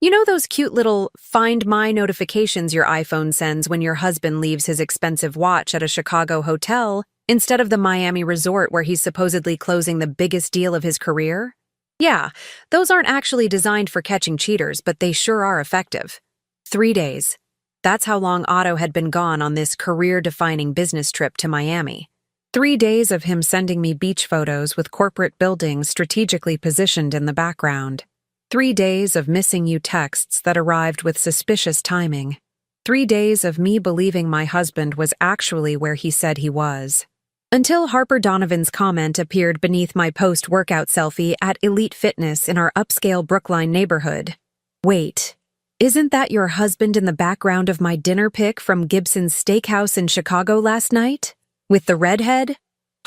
You know those cute little Find My notifications your iPhone sends when your husband leaves his expensive watch at a Chicago hotel instead of the Miami resort where he's supposedly closing the biggest deal of his career? Yeah, those aren't actually designed for catching cheaters, but they sure are effective. 3 days. That's how long Otto had been gone on this career-defining business trip to Miami. 3 days of him sending me beach photos with corporate buildings strategically positioned in the background. 3 days of missing you texts that arrived with suspicious timing. 3 days of me believing my husband was actually where he said he was. Until Harper Donovan's comment appeared beneath my post-workout selfie at Elite Fitness in our upscale Brookline neighborhood. Wait, isn't that your husband in the background of my dinner pic from Gibson's Steakhouse in Chicago last night? With the redhead?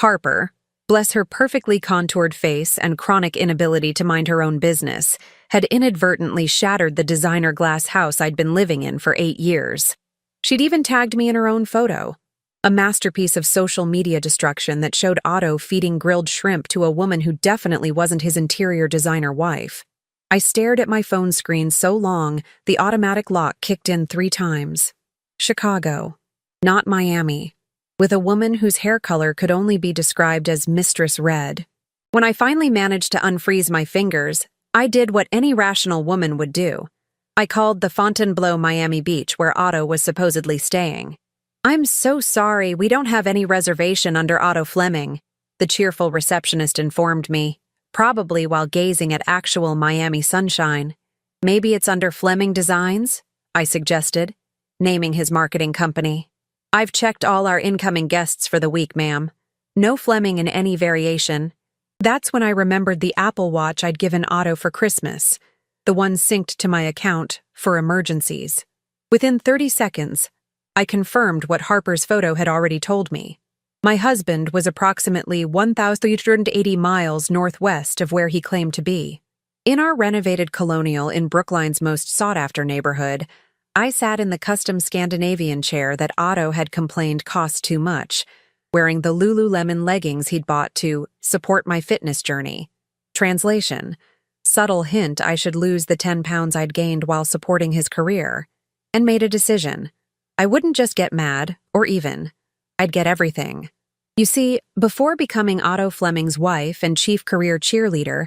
Harper, bless her perfectly contoured face and chronic inability to mind her own business, had inadvertently shattered the designer glass house I'd been living in for 8 years. She'd even tagged me in her own photo, a masterpiece of social media destruction that showed Otto feeding grilled shrimp to a woman who definitely wasn't his interior designer wife. I stared at my phone screen so long, the automatic lock kicked in 3 times. Chicago, not Miami, with a woman whose hair color could only be described as Mistress Red. When I finally managed to unfreeze my fingers, I did what any rational woman would do. I called the Fontainebleau Miami Beach where Otto was supposedly staying. "I'm so sorry, we don't have any reservation under Otto Fleming," the cheerful receptionist informed me, probably while gazing at actual Miami sunshine. "Maybe it's under Fleming Designs?" I suggested, naming his marketing company. "I've checked all our incoming guests for the week, ma'am. No Fleming in any variation." That's when I remembered the Apple Watch I'd given Otto for Christmas, the one synced to my account for emergencies. Within 30 seconds, I confirmed what Harper's photo had already told me. My husband was approximately 1,380 miles northwest of where he claimed to be. In our renovated colonial in Brookline's most sought-after neighborhood, I sat in the custom Scandinavian chair that Otto had complained cost too much, wearing the Lululemon leggings he'd bought to support my fitness journey. Translation: subtle hint I should lose the 10 pounds I'd gained while supporting his career. And made a decision. I wouldn't just get mad, or even. I'd get everything. You see, before becoming Otto Fleming's wife and chief career cheerleader,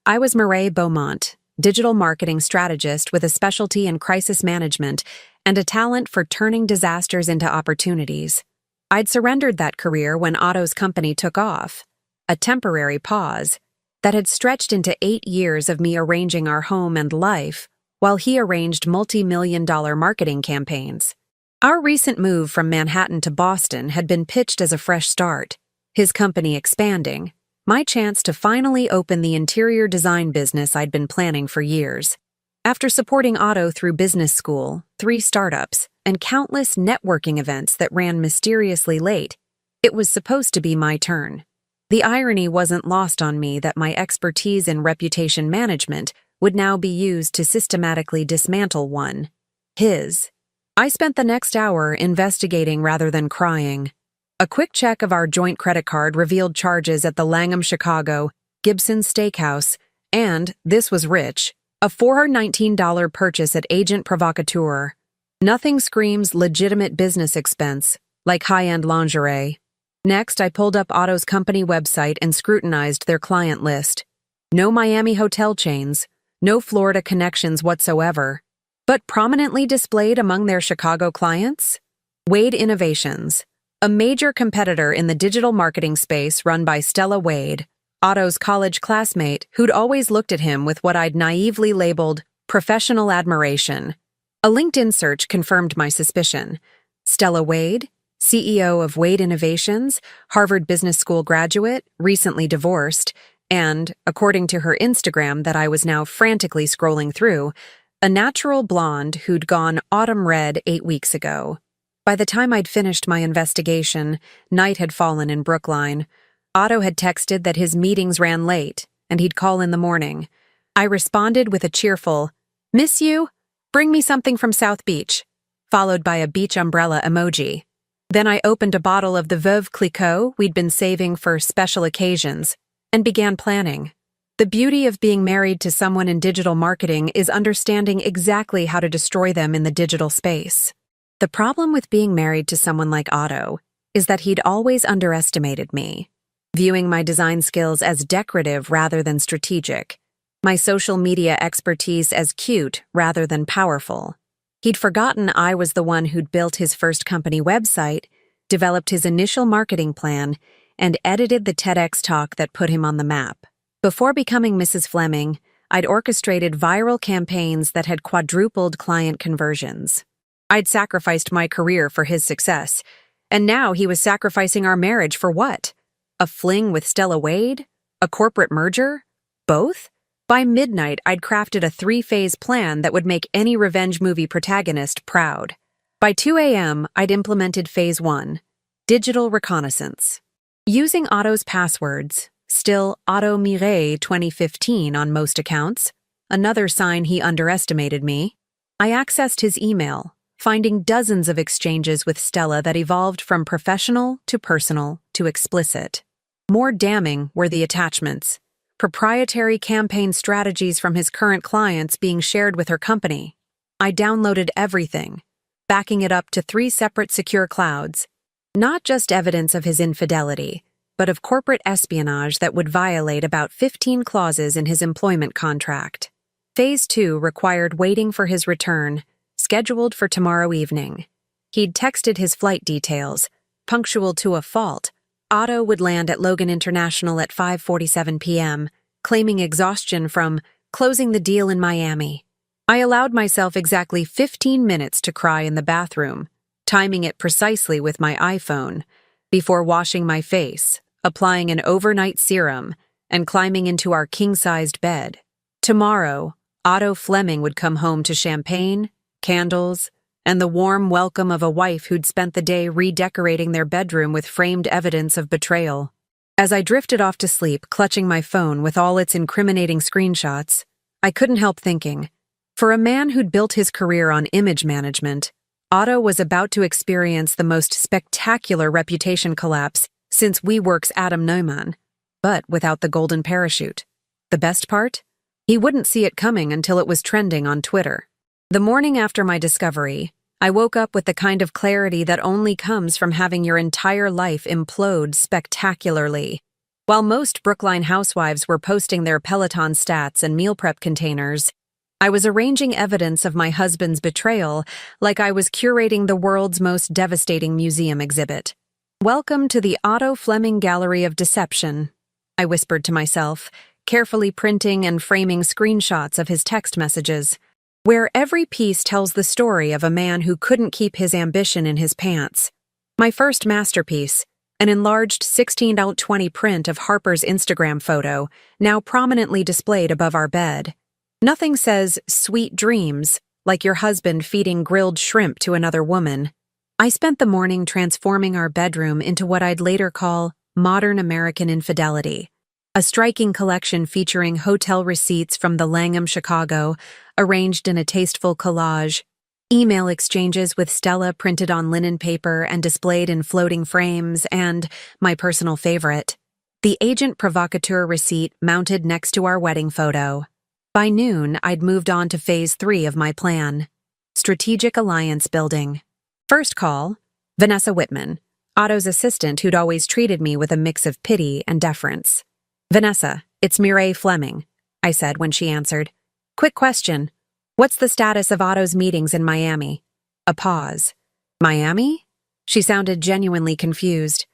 I was Mireille Beaumont, digital marketing strategist with a specialty in crisis management and a talent for turning disasters into opportunities. I'd surrendered that career when Otto's company took off, a temporary pause that had stretched into 8 years of me arranging our home and life while he arranged multi-million-dollar marketing campaigns. Our recent move from Manhattan to Boston had been pitched as a fresh start, his company expanding, my chance to finally open the interior design business I'd been planning for years. After supporting Otto through business school, 3 startups, and countless networking events that ran mysteriously late, it was supposed to be my turn. The irony wasn't lost on me that my expertise in reputation management would now be used to systematically dismantle one. His. I spent the next hour investigating rather than crying. A quick check of our joint credit card revealed charges at the Langham Chicago, Gibson's Steakhouse, and, this was rich, a $419 purchase at Agent Provocateur. Nothing screams legitimate business expense, like high-end lingerie. Next, I pulled up Otto's company website and scrutinized their client list. No Miami hotel chains, no Florida connections whatsoever. But prominently displayed among their Chicago clients? Wade Innovations, a major competitor in the digital marketing space run by Stella Wade, Otto's college classmate who'd always looked at him with what I'd naively labeled professional admiration. A LinkedIn search confirmed my suspicion. Stella Wade, CEO of Wade Innovations, Harvard Business School graduate, recently divorced, and, according to her Instagram that I was now frantically scrolling through, a natural blonde who'd gone autumn red 8 weeks ago. By the time I'd finished my investigation, night had fallen in Brookline. Otto had texted that his meetings ran late, and he'd call in the morning. I responded with a cheerful, "Miss you? Bring me something from South Beach," followed by a beach umbrella emoji. Then I opened a bottle of the Veuve Clicquot we'd been saving for special occasions, and began planning. The beauty of being married to someone in digital marketing is understanding exactly how to destroy them in the digital space. The problem with being married to someone like Otto is that he'd always underestimated me, viewing my design skills as decorative rather than strategic, my social media expertise as cute rather than powerful. He'd forgotten I was the one who'd built his first company website, developed his initial marketing plan, and edited the TEDx talk that put him on the map. Before becoming Mrs. Fleming, I'd orchestrated viral campaigns that had quadrupled client conversions. I'd sacrificed my career for his success, and now he was sacrificing our marriage for what? A fling with Stella Wade? A corporate merger? Both? By midnight, I'd crafted a 3-phase plan that would make any revenge movie protagonist proud. By 2 a.m., I'd implemented Phase 1, digital reconnaissance. Using Otto's passwords, still Otto Mireille 2015 on most accounts, another sign he underestimated me, I accessed his email, finding dozens of exchanges with Stella that evolved from professional to personal to explicit. More damning were the attachments, proprietary campaign strategies from his current clients being shared with her company. I downloaded everything, backing it up to 3 separate secure clouds, not just evidence of his infidelity, but of corporate espionage that would violate about 15 clauses in his employment contract. Phase 2 required waiting for his return, scheduled for tomorrow evening. He'd texted his flight details, punctual to a fault. Otto would land at Logan International at 5:47 p.m., claiming exhaustion from closing the deal in Miami. I allowed myself exactly 15 minutes to cry in the bathroom, timing it precisely with my iPhone, before washing my face, applying an overnight serum, and climbing into our king-sized bed. Tomorrow, Otto Fleming would come home to champagne, candles, and the warm welcome of a wife who'd spent the day redecorating their bedroom with framed evidence of betrayal. As I drifted off to sleep, clutching my phone with all its incriminating screenshots, I couldn't help thinking, for a man who'd built his career on image management, Otto was about to experience the most spectacular reputation collapse since WeWork's Adam Neumann, but without the golden parachute. The best part? He wouldn't see it coming until it was trending on Twitter. The morning after my discovery, I woke up with the kind of clarity that only comes from having your entire life implode spectacularly. While most Brookline housewives were posting their Peloton stats and meal prep containers, I was arranging evidence of my husband's betrayal like I was curating the world's most devastating museum exhibit. "Welcome to the Otto Fleming Gallery of Deception," I whispered to myself, carefully printing and framing screenshots of his text messages, where every piece tells the story of a man who couldn't keep his ambition in his pants. My first masterpiece, an enlarged 16:20 print of Harper's Instagram photo, now prominently displayed above our bed. Nothing says "sweet dreams" like your husband feeding grilled shrimp to another woman. I spent the morning transforming our bedroom into what I'd later call modern American infidelity, a striking collection featuring hotel receipts from the Langham, Chicago, arranged in a tasteful collage, email exchanges with Stella printed on linen paper and displayed in floating frames, and, my personal favorite, the agent provocateur receipt mounted next to our wedding photo. By noon, I'd moved on to Phase 3 of my plan, strategic alliance building. First call, Vanessa Whitman, Otto's assistant who'd always treated me with a mix of pity and deference. "Vanessa, it's Mireille Fleming," I said when she answered. "Quick question. What's the status of Otto's meetings in Miami?" A pause. "Miami?" She sounded genuinely confused.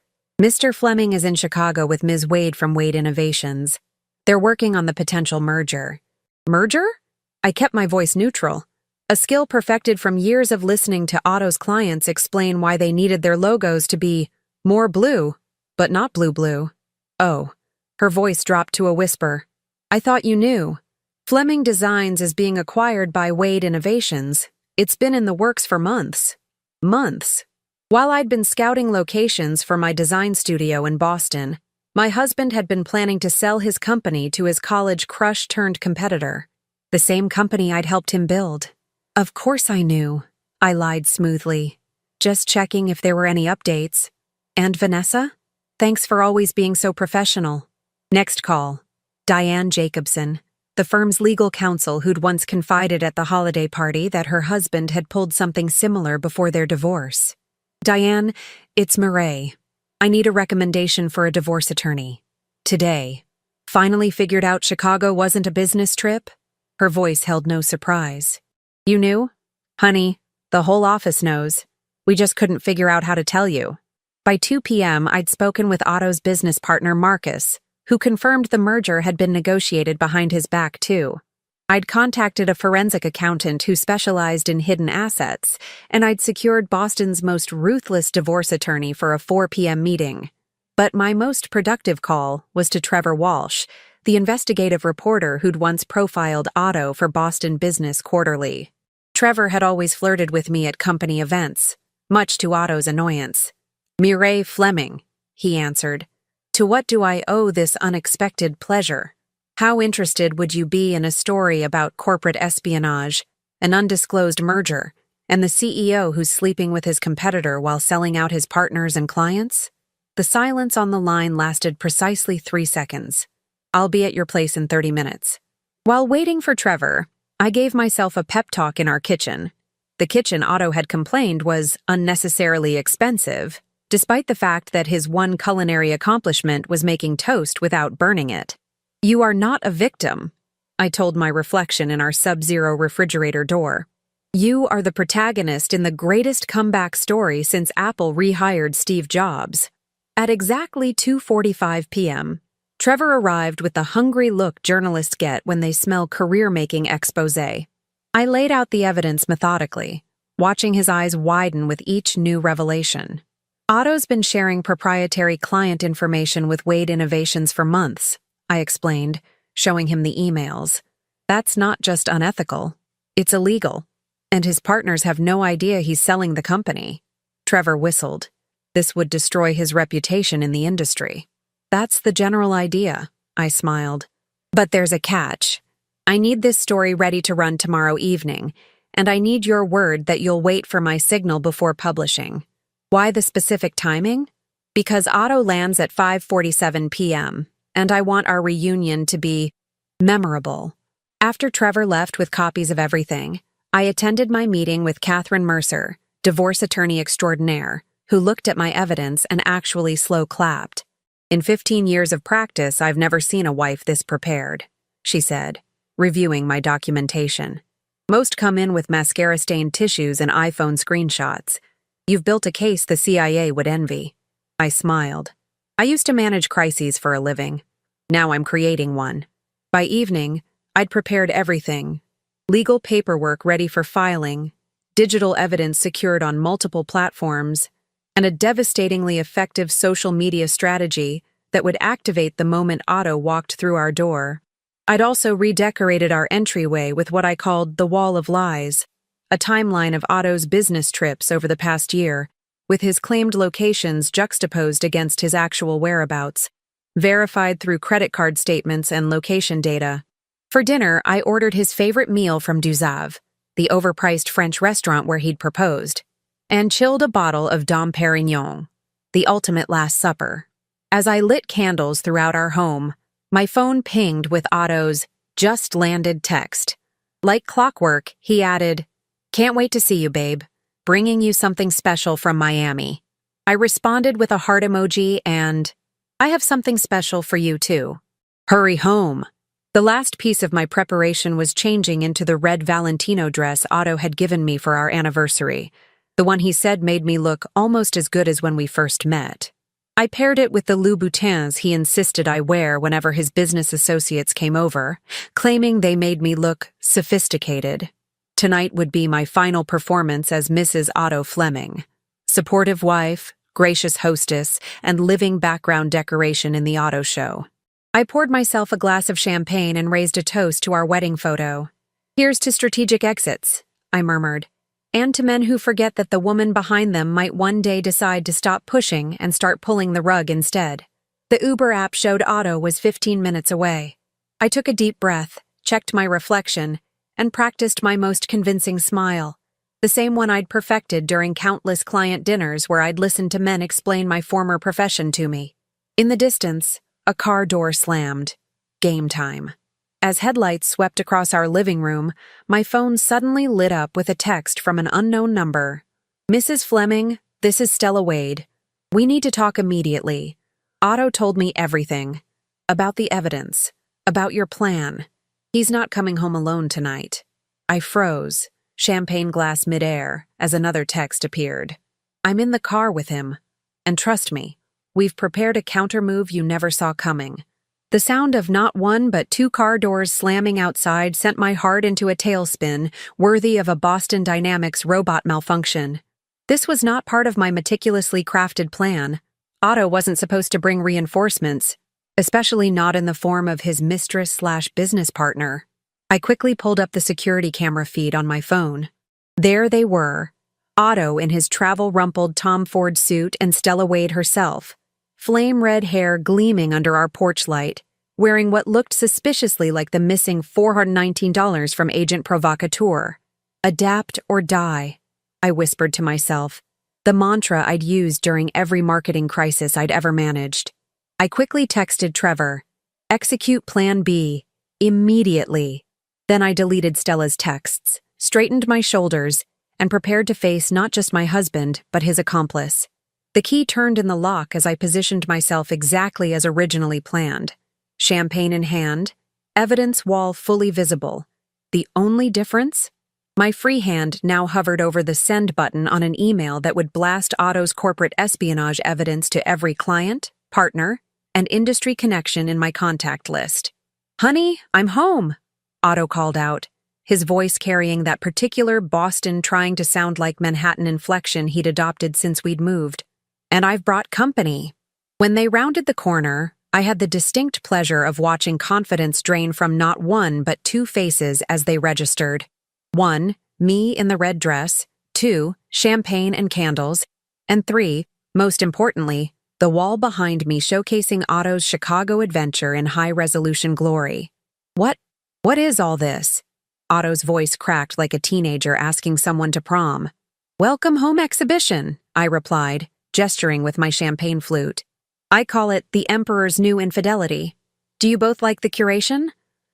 "Mr. Fleming is in Chicago with Ms. Wade from Wade Innovations. They're working on the potential merger." Merger? I kept my voice neutral, a skill perfected from years of listening to Otto's clients explain why they needed their logos to be more blue, but not blue. "Oh." Her voice dropped to a whisper. "I thought you knew. Fleming Designs is being acquired by Wade Innovations. It's been in the works for months." Months. While I'd been scouting locations for my design studio in Boston, my husband had been planning to sell his company to his college crush-turned-competitor, the same company I'd helped him build. "Of course I knew," I lied smoothly, just checking if there were any updates. "And Vanessa? Thanks for always being so professional." Next call, Diane Jacobson, the firm's legal counsel who'd once confided at the holiday party that her husband had pulled something similar before their divorce. "Diane, it's Murray. I need a recommendation for a divorce attorney. Today." Finally figured out Chicago wasn't a business trip? Her voice held no surprise. "You knew?" "Honey, the whole office knows. We just couldn't figure out how to tell you." By 2 p.m., I'd spoken with Otto's business partner, Marcus, who confirmed the merger had been negotiated behind his back, too. I'd contacted a forensic accountant who specialized in hidden assets, and I'd secured Boston's most ruthless divorce attorney for a 4 p.m. meeting. But my most productive call was to Trevor Walsh, the investigative reporter who'd once profiled Otto for Boston Business Quarterly. Trevor had always flirted with me at company events, much to Otto's annoyance. "Murray Fleming," he answered. "To what do I owe this unexpected pleasure? How interested would you be in a story about corporate espionage, an undisclosed merger, and the CEO who's sleeping with his competitor while selling out his partners and clients?" The silence on the line lasted precisely 3 seconds. "I'll be at your place in 30 minutes. While waiting for Trevor, I gave myself a pep talk in our kitchen. The kitchen Otto had complained was unnecessarily expensive, despite the fact that his one culinary accomplishment was making toast without burning it. "You are not a victim," I told my reflection in our sub-zero refrigerator door. "You are the protagonist in the greatest comeback story since Apple rehired Steve Jobs." At exactly 2:45 p.m., Trevor arrived with the hungry look journalists get when they smell career-making exposé. I laid out the evidence methodically, watching his eyes widen with each new revelation. "Otto's been sharing proprietary client information with Wade Innovations for months," I explained, showing him the emails. "That's not just unethical, it's illegal, and his partners have no idea he's selling the company." Trevor whistled. "This would destroy his reputation in the industry." "That's the general idea," I smiled. "But there's a catch. I need this story ready to run tomorrow evening, and I need your word that you'll wait for my signal before publishing." "Why the specific timing?" "Because Otto lands at 5:47 p.m., and I want our reunion to be memorable." After Trevor left with copies of everything, I attended my meeting with Catherine Mercer, divorce attorney extraordinaire, who looked at my evidence and actually slow-clapped. "In 15 years of practice, I've never seen a wife this prepared," she said, reviewing my documentation. "Most come in with mascara-stained tissues and iPhone screenshots. You've built a case the CIA would envy." I smiled. I used to manage crises for a living. Now I'm creating one. By evening, I'd prepared everything. Legal paperwork ready for filing, digital evidence secured on multiple platforms, and a devastatingly effective social media strategy that would activate the moment Otto walked through our door. I'd also redecorated our entryway with what I called the Wall of Lies, a timeline of Otto's business trips over the past year, with his claimed locations juxtaposed against his actual whereabouts, verified through credit card statements and location data. For dinner, I ordered his favorite meal from Duzave, the overpriced French restaurant where he'd proposed, and chilled a bottle of Dom Perignon, the ultimate Last Supper. As I lit candles throughout our home, my phone pinged with Otto's just landed text. Like clockwork, he added, "Can't wait to see you, babe. Bringing you something special from Miami." I responded with a heart emoji and, "I have something special for you too. Hurry home." The last piece of my preparation was changing into the red Valentino dress Otto had given me for our anniversary, the one he said made me look almost as good as when we first met. I paired it with the Louboutins he insisted I wear whenever his business associates came over, claiming they made me look sophisticated. Tonight would be my final performance as Mrs. Otto Fleming. Supportive wife, gracious hostess, and living background decoration in the Otto show. I poured myself a glass of champagne and raised a toast to our wedding photo. "Here's to strategic exits," I murmured, "and to men who forget that the woman behind them might one day decide to stop pushing and start pulling the rug instead." The Uber app showed Otto was 15 minutes away. I took a deep breath, checked my reflection, and practiced my most convincing smile, the same one I'd perfected during countless client dinners where I'd listened to men explain my former profession to me. In the distance, a car door slammed. Game time. As headlights swept across our living room, my phone suddenly lit up with a text from an unknown number. "Mrs. Fleming, this is Stella Wade. We need to talk immediately. Otto told me everything. About the evidence. About your plan. He's not coming home alone tonight." I froze, champagne glass midair, as another text appeared. "I'm in the car with him. And trust me, we've prepared a countermove you never saw coming." The sound of not one but two car doors slamming outside sent my heart into a tailspin, worthy of a Boston Dynamics robot malfunction. This was not part of my meticulously crafted plan. Otto wasn't supposed to bring reinforcements, especially not in the form of his mistress/business partner. I quickly pulled up the security camera feed on my phone. There they were, Otto in his travel-rumpled Tom Ford suit and Stella Wade herself, flame-red hair gleaming under our porch light, wearing what looked suspiciously like the missing $419 from Agent Provocateur. Adapt or die, I whispered to myself, the mantra I'd used during every marketing crisis I'd ever managed. I quickly texted Trevor, "Execute Plan B, immediately." Then I deleted Stella's texts, straightened my shoulders, and prepared to face not just my husband, but his accomplice. The key turned in the lock as I positioned myself exactly as originally planned. Champagne in hand, evidence wall fully visible. The only difference? My free hand now hovered over the send button on an email that would blast Otto's corporate espionage evidence to every client, partner, and industry connection in my contact list. "Honey, I'm home," Otto called out, his voice carrying that particular Boston trying to sound like Manhattan inflection he'd adopted since we'd moved. "And I've brought company." When they rounded the corner, I had the distinct pleasure of watching confidence drain from not one but two faces as they registered. One, me in the red dress. Two, champagne and candles. And three, most importantly, the wall behind me showcasing Otto's Chicago adventure in high-resolution glory. What is all this?" Otto's voice cracked like a teenager asking someone to prom. "Welcome home exhibition," I replied, gesturing with my champagne flute. "I call it the Emperor's New Infidelity. Do you both like the curation?"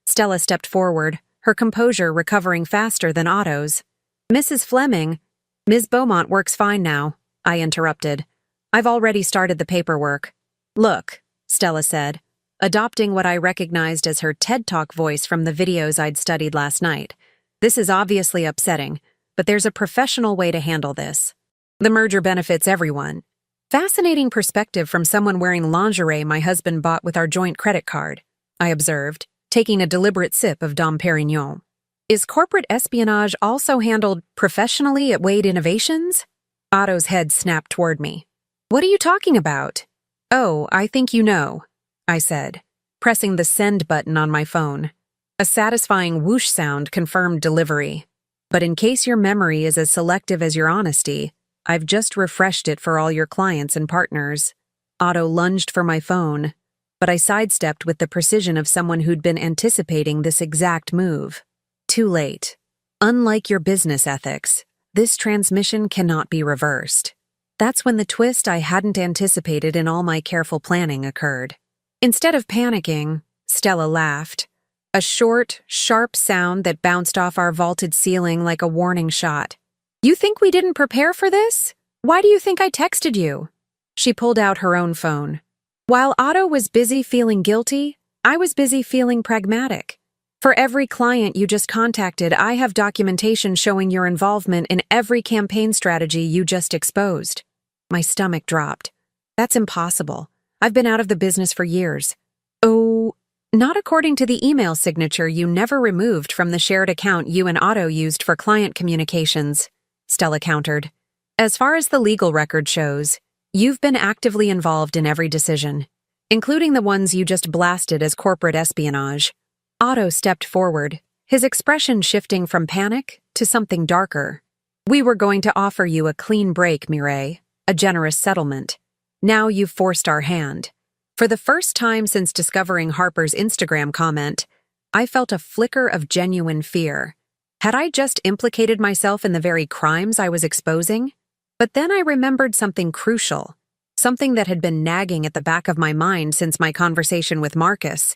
Stella stepped forward, her composure recovering faster than Otto's. "Mrs. Fleming, Ms. Beaumont works fine now," I interrupted. "I've already started the paperwork." "Look," Stella said, adopting what I recognized as her TED Talk voice from the videos I'd studied last night. "This is obviously upsetting, but there's a professional way to handle this. The merger benefits everyone." "Fascinating perspective from someone wearing lingerie my husband bought with our joint credit card," I observed, taking a deliberate sip of Dom Perignon. "Is corporate espionage also handled professionally at Wade Innovations?" Otto's head snapped toward me. "What are you talking about?" "Oh, I think you know," I said, pressing the send button on my phone. A satisfying whoosh sound confirmed delivery. "But in case your memory is as selective as your honesty, I've just refreshed it for all your clients and partners." Otto lunged for my phone, but I sidestepped with the precision of someone who'd been anticipating this exact move. Too late. Unlike your business ethics, this transmission cannot be reversed. That's when the twist I hadn't anticipated in all my careful planning occurred. Instead of panicking, Stella laughed. A short, sharp sound that bounced off our vaulted ceiling like a warning shot. "You think we didn't prepare for this? Why do you think I texted you?" She pulled out her own phone. While Otto was busy feeling guilty, I was busy feeling pragmatic. "For every client you just contacted, I have documentation showing your involvement in every campaign strategy you just exposed." My stomach dropped. "That's impossible. I've been out of the business for years." "Oh, not according to the email signature you never removed from the shared account you and Otto used for client communications," Stella countered. "As far as the legal record shows, you've been actively involved in every decision, including the ones you just blasted as corporate espionage." Otto stepped forward, his expression shifting from panic to something darker. "We were going to offer you a clean break, Mireille, a generous settlement. Now you've forced our hand." For the first time since discovering Harper's Instagram comment, I felt a flicker of genuine fear. Had I just implicated myself in the very crimes I was exposing? But then I remembered something crucial, something that had been nagging at the back of my mind since my conversation with Marcus.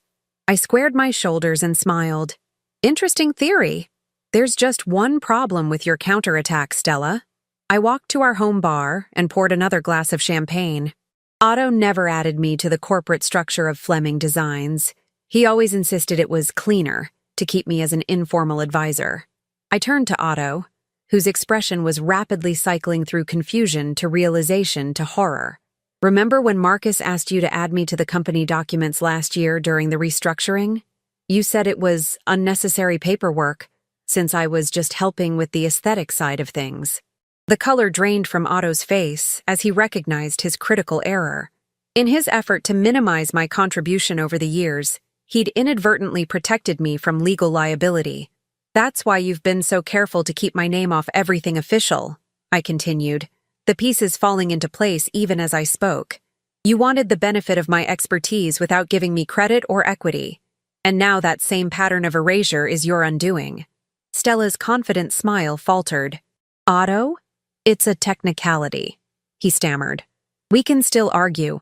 I squared my shoulders and smiled. Interesting theory. There's just one problem with your counterattack, Stella. I walked to our home bar and poured another glass of champagne. Otto never added me to the corporate structure of Fleming Designs. He always insisted it was cleaner, to keep me as an informal advisor. I turned to Otto, whose expression was rapidly cycling through confusion to realization to horror. Remember when Marcus asked you to add me to the company documents last year during the restructuring? You said it was unnecessary paperwork, since I was just helping with the aesthetic side of things. The color drained from Otto's face as he recognized his critical error. In his effort to minimize my contribution over the years, he'd inadvertently protected me from legal liability. That's why you've been so careful to keep my name off everything official, I continued, the pieces falling into place even as I spoke. You wanted the benefit of my expertise without giving me credit or equity. And now that same pattern of erasure is your undoing. Stella's confident smile faltered. Otto? It's a technicality, he stammered. We can still argue.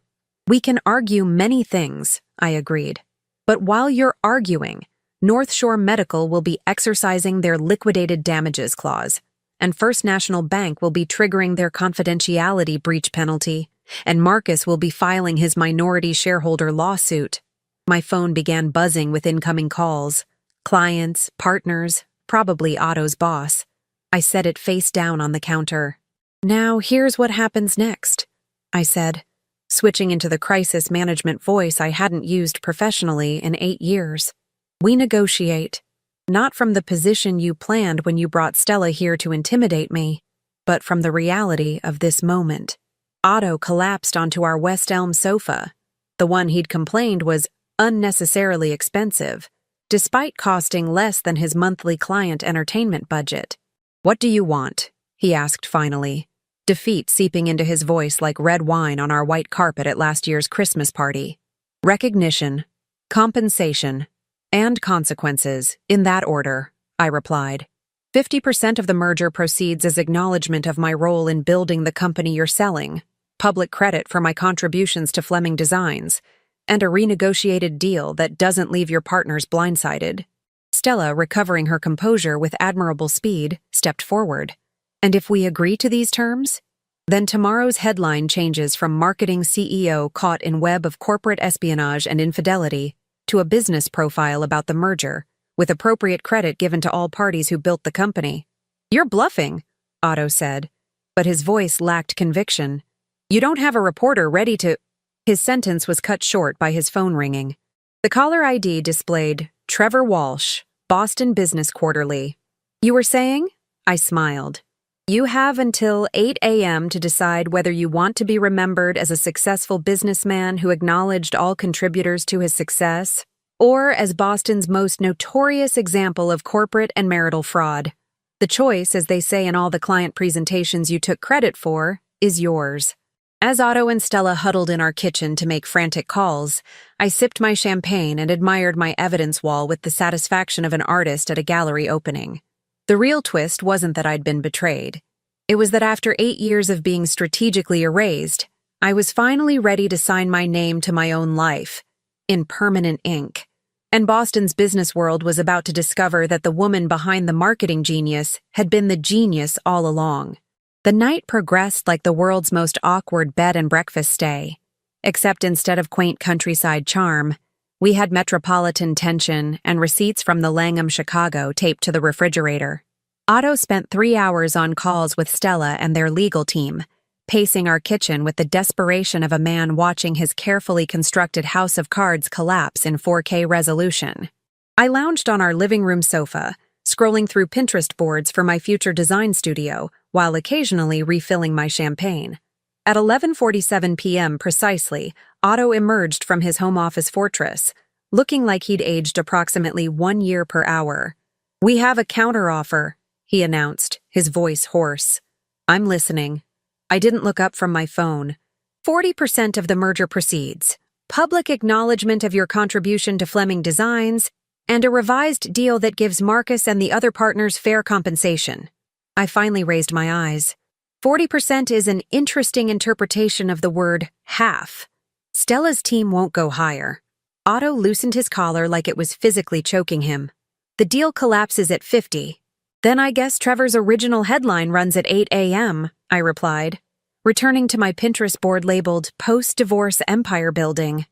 We can argue many things, I agreed. But while you're arguing, North Shore Medical will be exercising their liquidated damages clause, and First National Bank will be triggering their confidentiality breach penalty, and Marcus will be filing his minority shareholder lawsuit. My phone began buzzing with incoming calls. Clients, partners, probably Otto's boss. I set it face down on the counter. Now here's what happens next, I said, switching into the crisis management voice I hadn't used professionally in 8 years. We negotiate, not from the position you planned when you brought Stella here to intimidate me, but from the reality of this moment. Otto collapsed onto our West Elm sofa. The one he'd complained was unnecessarily expensive, despite costing less than his monthly client entertainment budget. What do you want? He asked finally, defeat seeping into his voice like red wine on our white carpet at last year's Christmas party. Recognition, compensation, and consequences, in that order, I replied. 50% of the merger proceeds as acknowledgement of my role in building the company you're selling, public credit for my contributions to Fleming Designs, and a renegotiated deal that doesn't leave your partners blindsided. Stella, recovering her composure with admirable speed, stepped forward. And if we agree to these terms? Then tomorrow's headline changes from marketing CEO caught in web of corporate espionage and infidelity to a business profile about the merger, with appropriate credit given to all parties who built the company. You're bluffing, Otto said, but his voice lacked conviction. You don't have a reporter ready to... His sentence was cut short by his phone ringing. The caller ID displayed Trevor Walsh, Boston Business Quarterly. You were saying? I smiled. You have until 8 a.m. to decide whether you want to be remembered as a successful businessman who acknowledged all contributors to his success, or as Boston's most notorious example of corporate and marital fraud. The choice, as they say in all the client presentations you took credit for, is yours. As Otto and Stella huddled in our kitchen to make frantic calls, I sipped my champagne and admired my evidence wall with the satisfaction of an artist at a gallery opening. The real twist wasn't that I'd been betrayed. It was that after 8 years of being strategically erased, I was finally ready to sign my name to my own life, in permanent ink. And Boston's business world was about to discover that the woman behind the marketing genius had been the genius all along. The night progressed like the world's most awkward bed and breakfast stay, except instead of quaint countryside charm, we had metropolitan tension and receipts from the Langham Chicago taped to the refrigerator. Otto spent 3 hours on calls with Stella and their legal team, pacing our kitchen with the desperation of a man watching his carefully constructed house of cards collapse in 4K resolution. I lounged on our living room sofa, scrolling through Pinterest boards for my future design studio, while occasionally refilling my champagne. At 11:47 p.m. precisely, Otto emerged from his home office fortress, looking like he'd aged approximately 1 year per hour. We have a counteroffer, he announced, his voice hoarse. I'm listening. I didn't look up from my phone. 40% of the merger proceeds, public acknowledgement of your contribution to Fleming Designs, and a revised deal that gives Marcus and the other partners fair compensation. I finally raised my eyes. 40% is an interesting interpretation of the word half. Stella's team won't go higher. Otto loosened his collar like it was physically choking him. The deal collapses at 50. Then I guess Trevor's original headline runs at 8 a.m., I replied, returning to my Pinterest board labeled Post-Divorce Empire Building.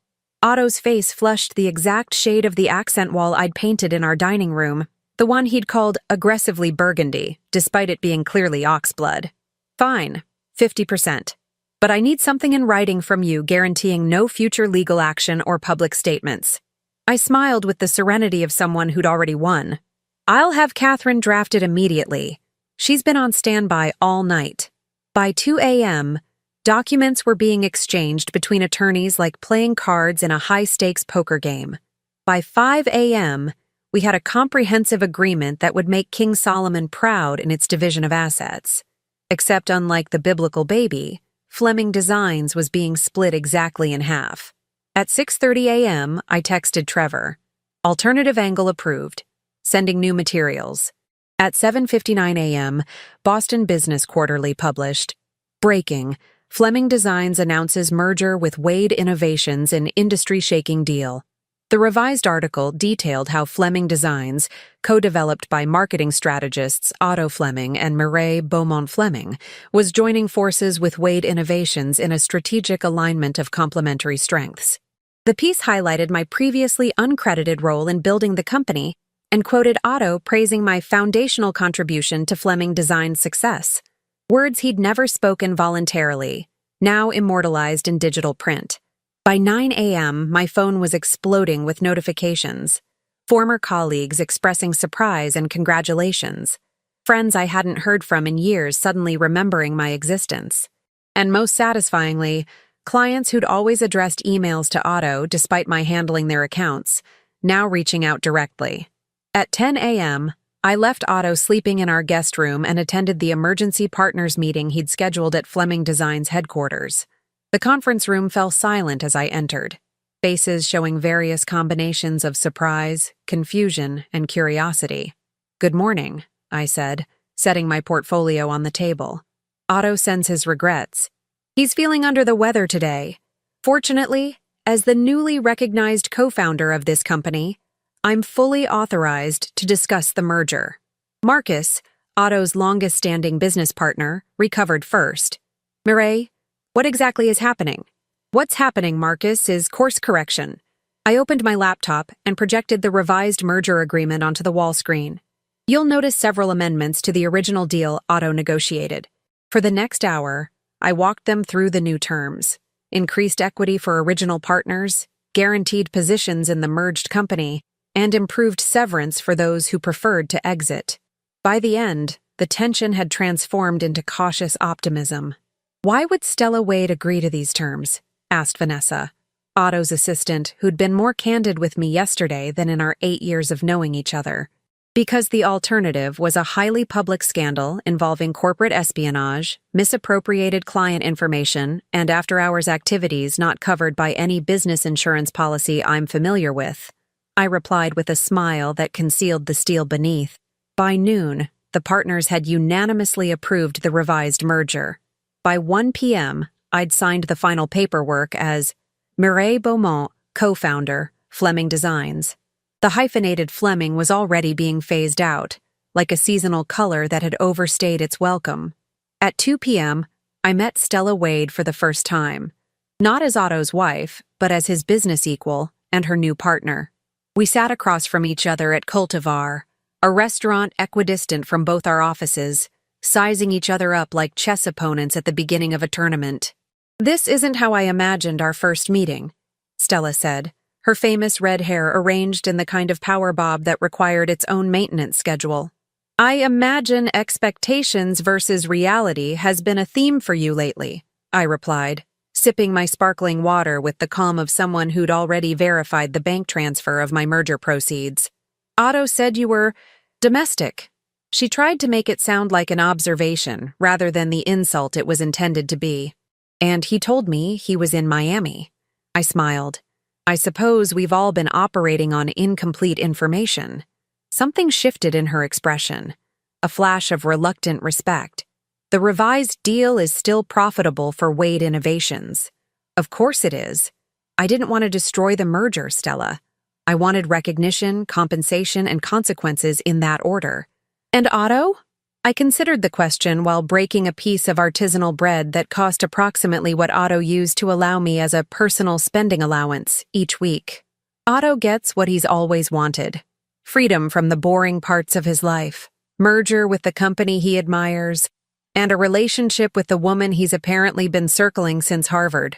Otto's face flushed the exact shade of the accent wall I'd painted in our dining room, the one he'd called aggressively burgundy, despite it being clearly oxblood. Fine, 50%. But I need something in writing from you guaranteeing no future legal action or public statements. I smiled with the serenity of someone who'd already won. I'll have Catherine drafted immediately. She's been on standby all night. By 2 a.m., documents were being exchanged between attorneys like playing cards in a high-stakes poker game. By 5 a.m., we had a comprehensive agreement that would make King Solomon proud in its division of assets. Except unlike the biblical baby, Fleming Designs was being split exactly in half. At 6:30 a.m., I texted Trevor. Alternative angle approved. Sending new materials. At 7:59 a.m., Boston Business Quarterly published, Breaking, Fleming Designs announces merger with Wade Innovations in industry-shaking deal. The revised article detailed how Fleming Designs, co-developed by marketing strategists Otto Fleming and Mireille Beaumont Fleming, was joining forces with Wade Innovations in a strategic alignment of complementary strengths. The piece highlighted my previously uncredited role in building the company and quoted Otto praising my foundational contribution to Fleming Design's success. Words he'd never spoken voluntarily, now immortalized in digital print. By 9 a.m., my phone was exploding with notifications. Former colleagues expressing surprise and congratulations. Friends I hadn't heard from in years suddenly remembering my existence. And most satisfyingly, clients who'd always addressed emails to Otto despite my handling their accounts, now reaching out directly. At 10 a.m., I left Otto sleeping in our guest room and attended the emergency partners meeting he'd scheduled at Fleming Designs headquarters. The conference room fell silent as I entered, faces showing various combinations of surprise, confusion, and curiosity. "Good morning," I said, setting my portfolio on the table. Otto sends his regrets. He's feeling under the weather today. Fortunately, as the newly recognized co-founder of this company, I'm fully authorized to discuss the merger. Marcus, Otto's longest-standing business partner, recovered first. Mireille, what exactly is happening? What's happening, Marcus, is course correction. I opened my laptop and projected the revised merger agreement onto the wall screen. You'll notice several amendments to the original deal Otto negotiated. For the next hour, I walked them through the new terms. Increased equity for original partners, guaranteed positions in the merged company, and improved severance for those who preferred to exit. By the end, the tension had transformed into cautious optimism. "Why would Stella Wade agree to these terms?" asked Vanessa, Otto's assistant, who'd been more candid with me yesterday than in our 8 years of knowing each other. Because the alternative was a highly public scandal involving corporate espionage, misappropriated client information, and after-hours activities not covered by any business insurance policy I'm familiar with. I replied with a smile that concealed the steel beneath. By noon, the partners had unanimously approved the revised merger. By 1 p.m., I'd signed the final paperwork as Mireille Beaumont, co-founder, Fleming Designs. The hyphenated Fleming was already being phased out, like a seasonal color that had overstayed its welcome. At 2 p.m., I met Stella Wade for the first time. Not as Otto's wife, but as his business equal and her new partner. We sat across from each other at Cultivar, a restaurant equidistant from both our offices, sizing each other up like chess opponents at the beginning of a tournament. "This isn't how I imagined our first meeting," Stella said, her famous red hair arranged in the kind of power bob that required its own maintenance schedule. "I imagine expectations versus reality has been a theme for you lately," I replied, sipping my sparkling water with the calm of someone who'd already verified the bank transfer of my merger proceeds. "Otto said you were domestic." She tried to make it sound like an observation rather than the insult it was intended to be. "And he told me he was in Miami." I smiled. "I suppose we've all been operating on incomplete information." Something shifted in her expression, a flash of reluctant respect. "The revised deal is still profitable for Wade Innovations." "Of course it is." I didn't want to destroy the merger, Stella. I wanted recognition, compensation, and consequences in that order. And Otto? I considered the question while breaking a piece of artisanal bread that cost approximately what Otto used to allow me as a personal spending allowance each week. Otto gets what he's always wanted: freedom from the boring parts of his life, merger with the company he admires, and a relationship with the woman he's apparently been circling since Harvard.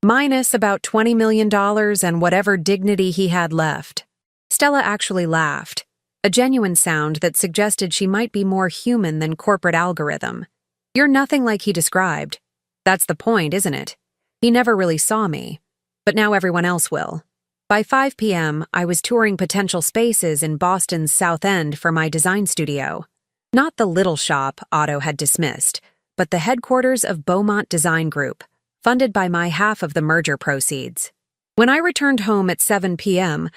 Minus about $20 million and whatever dignity he had left. Stella actually laughed, a genuine sound that suggested she might be more human than corporate algorithm. You're nothing like he described. That's the point, isn't it? He never really saw me, but now everyone else will. By 5 p.m., I was touring potential spaces in Boston's South End for my design studio. Not the little shop Otto had dismissed, but the headquarters of Beaumont Design Group, funded by my half of the merger proceeds. When I returned home at 7 p.m.,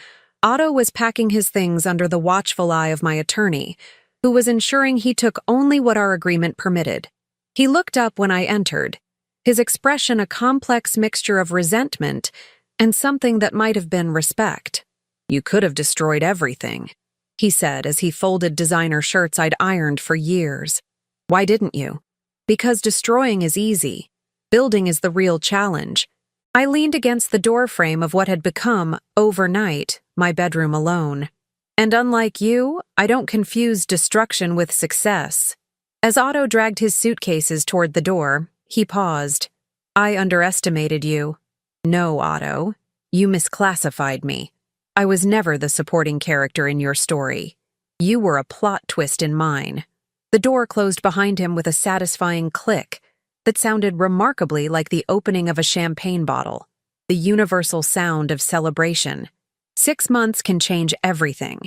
Otto was packing his things under the watchful eye of my attorney, who was ensuring he took only what our agreement permitted. He looked up when I entered, his expression a complex mixture of resentment and something that might have been respect. "You could have destroyed everything," he said as he folded designer shirts I'd ironed for years. "Why didn't you?" "Because destroying is easy. Building is the real challenge." I leaned against the doorframe of what had become, overnight, my bedroom alone. "And unlike you, I don't confuse destruction with success." As Otto dragged his suitcases toward the door, he paused. "I underestimated you." "No, Otto. You misclassified me. I was never the supporting character in your story. You were a plot twist in mine." The door closed behind him with a satisfying click that sounded remarkably like the opening of a champagne bottle, the universal sound of celebration. 6 months can change everything,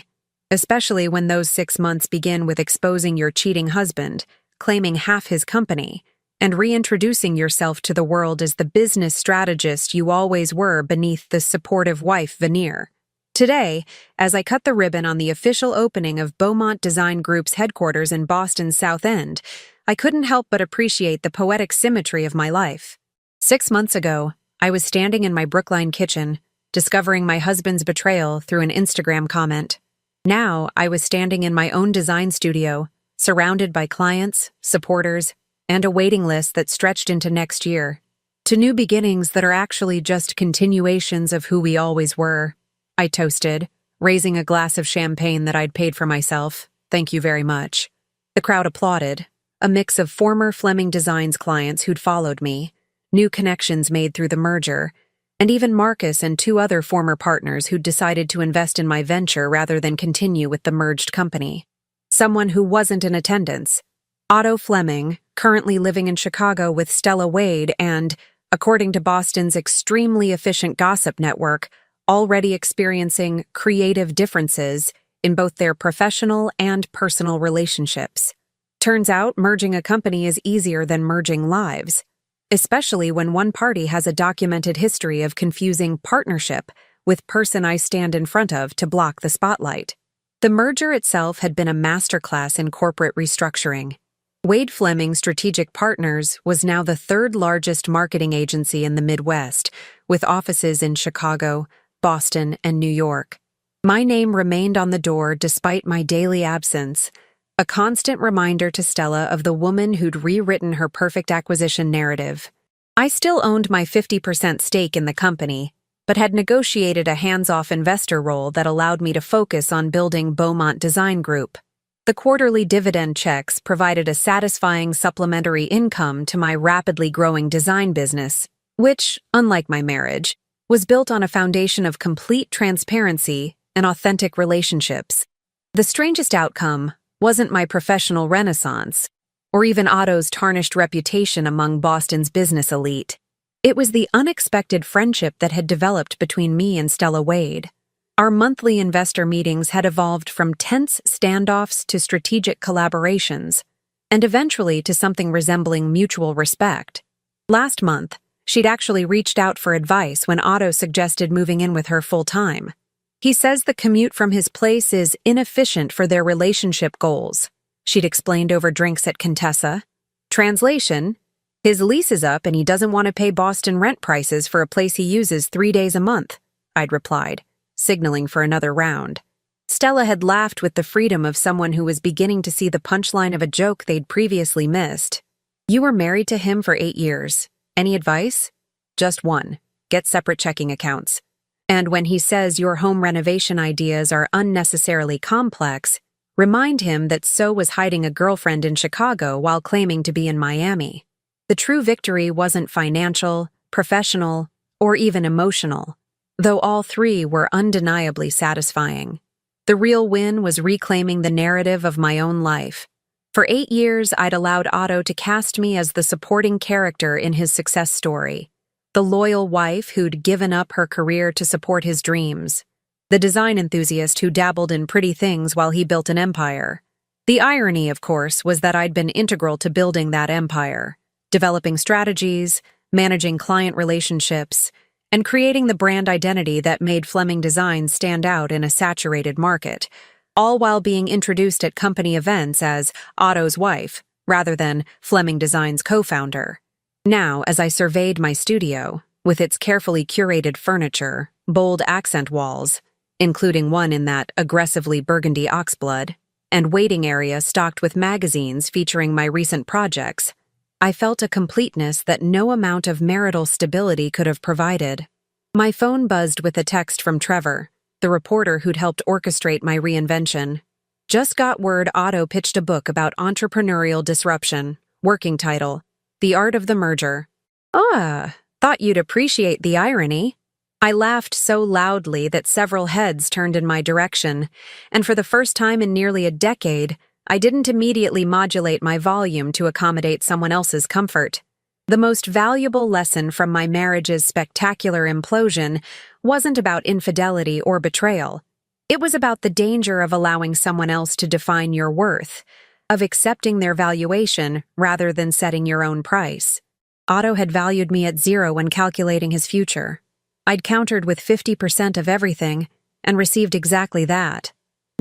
especially when those 6 months begin with exposing your cheating husband, claiming half his company, and reintroducing yourself to the world as the business strategist you always were beneath the supportive wife veneer. Today, as I cut the ribbon on the official opening of Beaumont Design Group's headquarters in Boston's South End, I couldn't help but appreciate the poetic symmetry of my life. 6 months ago, I was standing in my Brookline kitchen, discovering my husband's betrayal through an Instagram comment. Now, I was standing in my own design studio, surrounded by clients, supporters, and a waiting list that stretched into next year, to new beginnings that are actually just continuations of who we always were. I toasted, raising a glass of champagne that I'd paid for myself. "Thank you very much." The crowd applauded, a mix of former Fleming Designs clients who'd followed me, new connections made through the merger, and even Marcus and 2 other former partners who'd decided to invest in my venture rather than continue with the merged company. Someone who wasn't in attendance, Otto Fleming, currently living in Chicago with Stella Wade and, according to Boston's extremely efficient gossip network, already experiencing creative differences in both their professional and personal relationships. Turns out merging a company is easier than merging lives, especially when one party has a documented history of confusing partnership with person I stand in front of to block the spotlight. The merger itself had been a masterclass in corporate restructuring. Wade Fleming Strategic Partners was now the 3rd largest marketing agency in the Midwest, with offices in Chicago, Boston, and New York. My name remained on the door despite my daily absence, a constant reminder to Stella of the woman who'd rewritten her perfect acquisition narrative. I still owned my 50% stake in the company, but had negotiated a hands-off investor role that allowed me to focus on building Beaumont Design Group. The quarterly dividend checks provided a satisfying supplementary income to my rapidly growing design business, which, unlike my marriage, was built on a foundation of complete transparency and authentic relationships. The strangest outcome wasn't my professional renaissance, or even Otto's tarnished reputation among Boston's business elite. It was the unexpected friendship that had developed between me and Stella Wade. Our monthly investor meetings had evolved from tense standoffs to strategic collaborations, and eventually to something resembling mutual respect. Last month, she'd actually reached out for advice when Otto suggested moving in with her full-time. He says the commute from his place is inefficient for their relationship goals, she'd explained over drinks at Contessa. Translation: His lease is up and he doesn't want to pay Boston rent prices for a place he uses 3 days a month, I'd replied, signaling for another round. Stella had laughed with the freedom of someone who was beginning to see the punchline of a joke they'd previously missed. You were married to him for 8 years. Any advice? Just one. Get separate checking accounts. And when he says your home renovation ideas are unnecessarily complex, remind him that so was hiding a girlfriend in Chicago while claiming to be in Miami. The true victory wasn't financial, professional, or even emotional, though all three were undeniably satisfying. The real win was reclaiming the narrative of my own life. For 8 years, I'd allowed Otto to cast me as the supporting character in his success story. The loyal wife who'd given up her career to support his dreams. The design enthusiast who dabbled in pretty things while he built an empire. The irony, of course, was that I'd been integral to building that empire, developing strategies, managing client relationships, and creating the brand identity that made Fleming Designs stand out in a saturated market, all while being introduced at company events as Otto's wife, rather than Fleming Designs' co-founder. Now, as I surveyed my studio, with its carefully curated furniture, bold accent walls, including one in that aggressively burgundy oxblood, and waiting area stocked with magazines featuring my recent projects, I felt a completeness that no amount of marital stability could have provided. My phone buzzed with a text from Trevor, the reporter who'd helped orchestrate my reinvention. Just got word Otto pitched a book about entrepreneurial disruption, working title, The Art of the Merger. Thought you'd appreciate the irony. I laughed so loudly that several heads turned in my direction, and for the first time in nearly a decade, I didn't immediately modulate my volume to accommodate someone else's comfort. The most valuable lesson from my marriage's spectacular implosion wasn't about infidelity or betrayal. It was about the danger of allowing someone else to define your worth, of accepting their valuation rather than setting your own price. Otto had valued me at 0 when calculating his future. I'd countered with 50% of everything and received exactly that.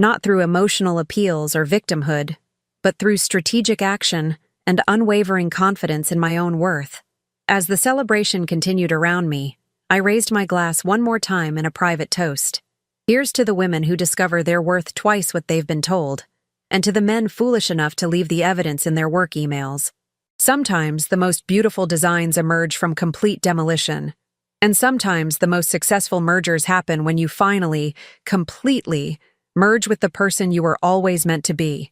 Not through emotional appeals or victimhood, but through strategic action and unwavering confidence in my own worth. As the celebration continued around me, I raised my glass one more time in a private toast. Here's to the women who discover they're worth twice what they've been told, and to the men foolish enough to leave the evidence in their work emails. Sometimes the most beautiful designs emerge from complete demolition, and sometimes the most successful mergers happen when you finally, completely, merge with the person you were always meant to be.